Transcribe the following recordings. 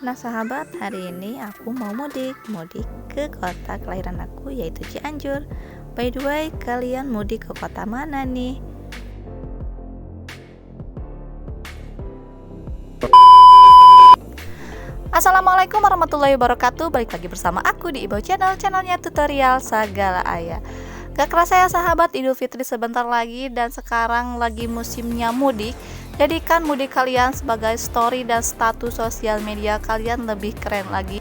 Nah sahabat, hari ini aku mau mudik ke kota kelahiran aku, yaitu Cianjur. By the way, kalian mudik ke kota mana nih? Assalamualaikum warahmatullahi wabarakatuh. Balik lagi bersama aku di Ibo Channel, channelnya tutorial segala ayah. Gak kerasa ya sahabat, Idul Fitri sebentar lagi dan sekarang lagi musimnya mudik. Jadikan mudik kalian sebagai story dan status sosial media kalian lebih keren lagi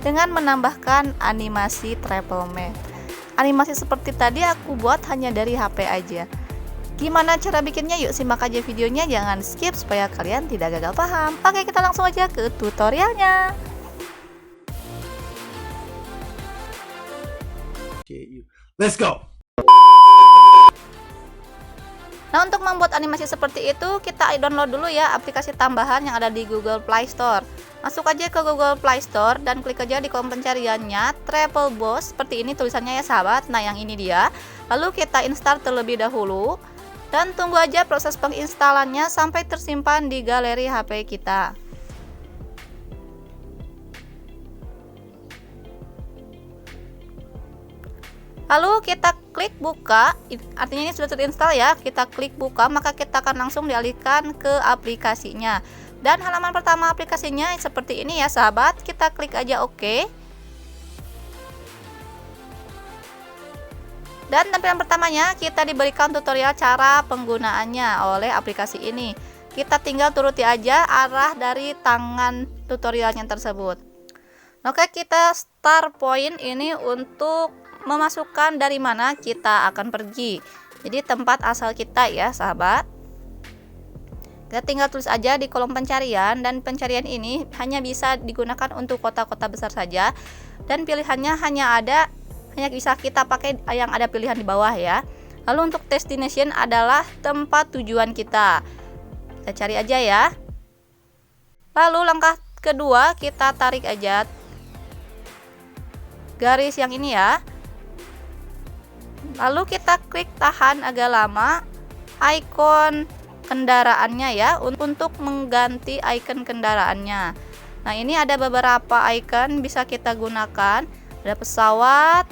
dengan menambahkan animasi travel map. Animasi seperti tadi aku buat hanya dari HP aja. Gimana cara bikinnya? Yuk simak aja videonya, jangan skip supaya kalian tidak gagal paham. Oke, kita langsung aja ke tutorialnya. Let's go. Nah, untuk membuat animasi seperti itu, kita download dulu ya aplikasi tambahan yang ada di Google Play Store. Masuk aja ke Google Play Store dan klik aja di kolom pencariannya Travel Boss. Seperti ini tulisannya ya sahabat. Nah, yang ini dia. Lalu kita install terlebih dahulu dan tunggu aja proses penginstalannya sampai tersimpan di galeri HP kita. Lalu kita klik buka, artinya ini sudah terinstall ya. Kita klik buka, maka kita akan langsung dialihkan ke aplikasinya. Dan halaman pertama aplikasinya seperti ini ya sahabat. Kita klik aja OK. Dan tampilan pertamanya kita diberikan tutorial cara penggunaannya oleh aplikasi ini. Kita tinggal turuti aja arah dari tangan tutorialnya tersebut. Oke, kita start point ini untuk memasukkan dari mana kita akan pergi. Jadi tempat asal kita ya sahabat. Kita tinggal tulis aja di kolom pencarian, dan pencarian ini hanya bisa digunakan untuk kota-kota besar saja, dan pilihannya hanya bisa kita pakai yang ada pilihan di bawah ya. Lalu untuk destination adalah tempat tujuan kita. Kita cari aja ya. Lalu langkah kedua, kita tarik aja garis yang ini ya. Lalu kita klik tahan agak lama ikon kendaraannya ya, untuk mengganti ikon kendaraannya. Nah, ini ada beberapa ikon bisa kita gunakan. Ada pesawat,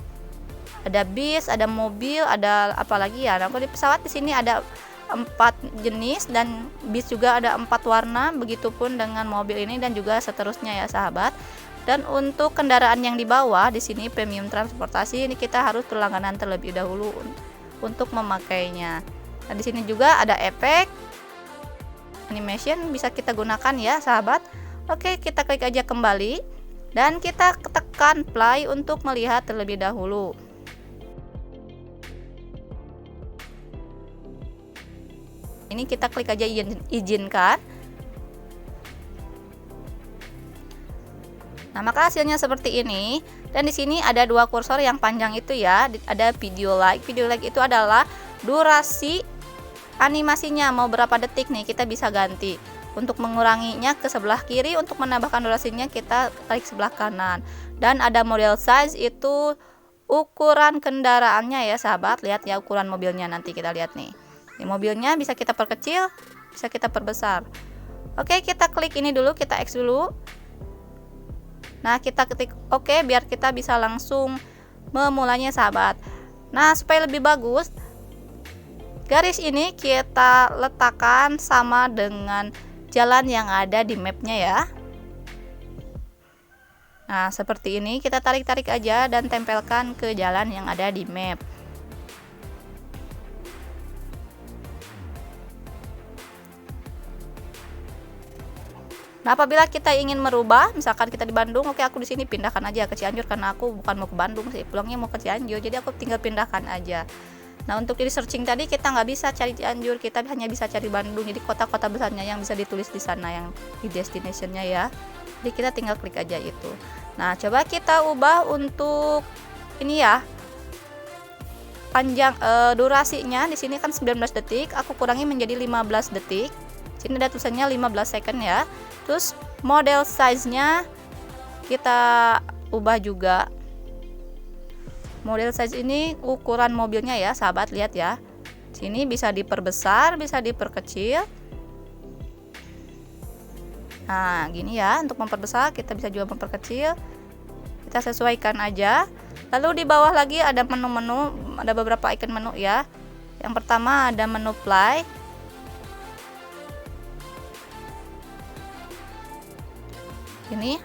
ada bis, ada mobil, ada apa lagi ya. Nah, kalau di pesawat di sini ada 4 jenis dan bis juga ada 4 warna, begitupun dengan mobil ini dan juga seterusnya ya sahabat. Dan untuk kendaraan yang di bawah di sini premium transportasi, ini kita harus berlangganan terlebih dahulu untuk memakainya. Nah, di sini juga ada efek animation bisa kita gunakan ya sahabat. Oke, kita klik aja kembali dan kita tekan play untuk melihat terlebih dahulu. Ini kita klik aja izinkan. Nah, maka hasilnya seperti ini. Dan di sini ada 2 kursor yang panjang itu ya. Ada video like. Video like itu adalah durasi animasinya, mau berapa detik nih kita bisa ganti. Untuk menguranginya ke sebelah kiri, untuk menambahkan durasinya kita tarik sebelah kanan. Dan ada model size, itu ukuran kendaraannya ya sahabat. Lihat ya ukuran mobilnya, nanti kita lihat nih. Ini mobilnya bisa kita perkecil, bisa kita perbesar. Oke, kita klik ini dulu, kita X dulu. Nah, kita ketik OK biar kita bisa langsung memulainya sahabat. Nah, supaya lebih bagus, garis ini kita letakkan sama dengan jalan yang ada di mapnya ya. Nah, seperti ini kita tarik-tarik aja dan tempelkan ke jalan yang ada di map. Nah, apabila kita ingin merubah, misalkan kita di Bandung, oke aku di sini pindahkan aja ke Cianjur karena aku bukan mau ke Bandung sih, pulangnya mau ke Cianjur, jadi aku tinggal pindahkan aja. Nah, untuk di searching tadi kita nggak bisa cari Cianjur, kita hanya bisa cari Bandung, jadi kota-kota besarnya yang bisa ditulis di sana yang di destinationnya ya. Jadi kita tinggal klik aja itu. Nah, coba kita ubah untuk ini ya, panjang durasinya di sini kan 19 detik, aku kurangi menjadi 15 detik. Sini ada tulisannya 15 second ya. Terus model size-nya kita ubah juga. Model size ini ukuran mobilnya ya sahabat, lihat ya. Sini bisa diperbesar, bisa diperkecil. Nah, gini ya, untuk memperbesar kita bisa juga memperkecil. Kita sesuaikan aja. Lalu di bawah lagi ada menu-menu, ada beberapa icon menu ya. Yang pertama ada menu play. Ini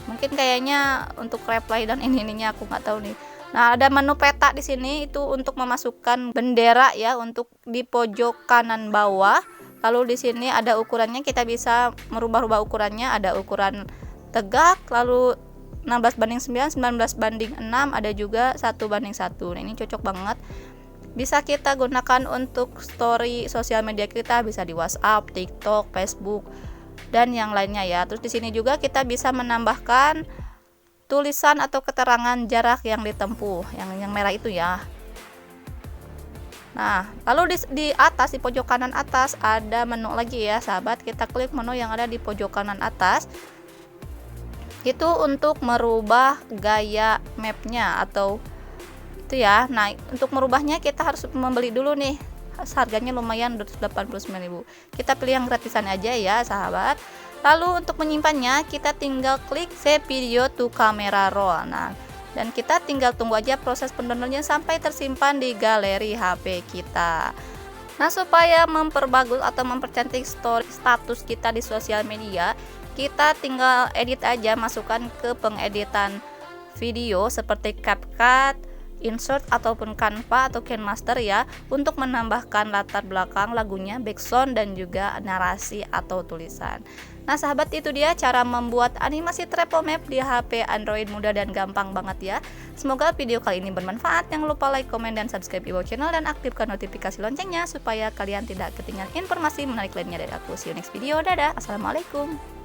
mungkin kayaknya untuk reply dan ininya aku nggak tahu nih. Nah, ada menu peta di sini, itu untuk memasukkan bendera ya, untuk di pojok kanan bawah. Lalu di sini ada ukurannya, kita bisa merubah-rubah ukurannya, ada ukuran tegak, lalu 16:9, 19:6, ada juga 1:1. Nah, ini cocok banget. Bisa kita gunakan untuk story sosial media kita, bisa di WhatsApp, TikTok, Facebook, dan yang lainnya ya. Terus di sini juga kita bisa menambahkan tulisan atau keterangan jarak yang ditempuh, yang merah itu ya. Nah, lalu di atas, di pojok kanan atas ada menu lagi ya sahabat. Kita klik menu yang ada di pojok kanan atas. Itu untuk merubah gaya mapnya atau itu ya. Nah, untuk merubahnya kita harus membeli dulu nih. Harganya lumayan, 289.000. Kita pilih yang gratisan aja ya sahabat. Lalu untuk menyimpannya kita tinggal klik save video to camera roll. Nah, dan kita tinggal tunggu aja proses pendownloadnya sampai tersimpan di galeri HP kita. Nah, supaya memperbagus atau mempercantik story status kita di sosial media, kita tinggal edit aja, masukkan ke pengeditan video seperti CapCut, Insert ataupun Canva atau KineMaster ya, untuk menambahkan latar belakang lagunya, background, dan juga narasi atau tulisan. Nah sahabat, itu dia cara membuat animasi travel map di HP Android, mudah dan gampang banget ya. Semoga video kali ini bermanfaat. Jangan lupa like, komen, dan subscribe Iwo Channel dan aktifkan notifikasi loncengnya supaya kalian tidak ketinggalan informasi menarik lainnya dari aku. See you next video. Dadah. Assalamualaikum.